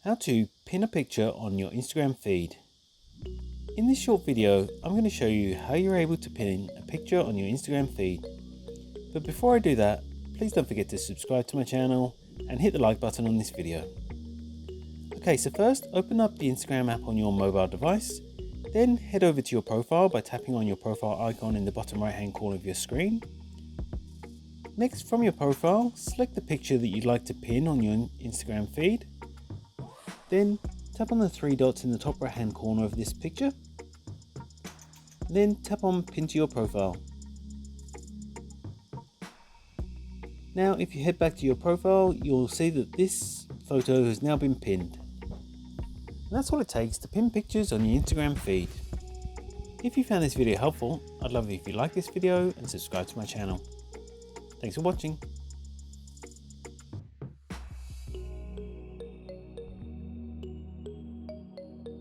How to pin a picture on your Instagram feed. In this short video, I'm going to show you how you're able to pin a picture on your Instagram feed. But before I do that, please don't forget to subscribe to my channel and hit the like button on this video. Okay, so first open up the Instagram app on your mobile device, then head over to your profile by tapping on your profile icon in the bottom right hand corner of your screen. Next, from your profile, select the picture that you'd like to pin on your Instagram feed. Then tap on the three dots in the top right hand corner of this picture. Then tap on Pin to your profile. Now if you head back to your profile, you'll see that this photo has now been pinned. And that's what it takes to pin pictures on your Instagram feed. If you found this video helpful, I'd love it if you like this video and subscribe to my channel. Thanks for watching.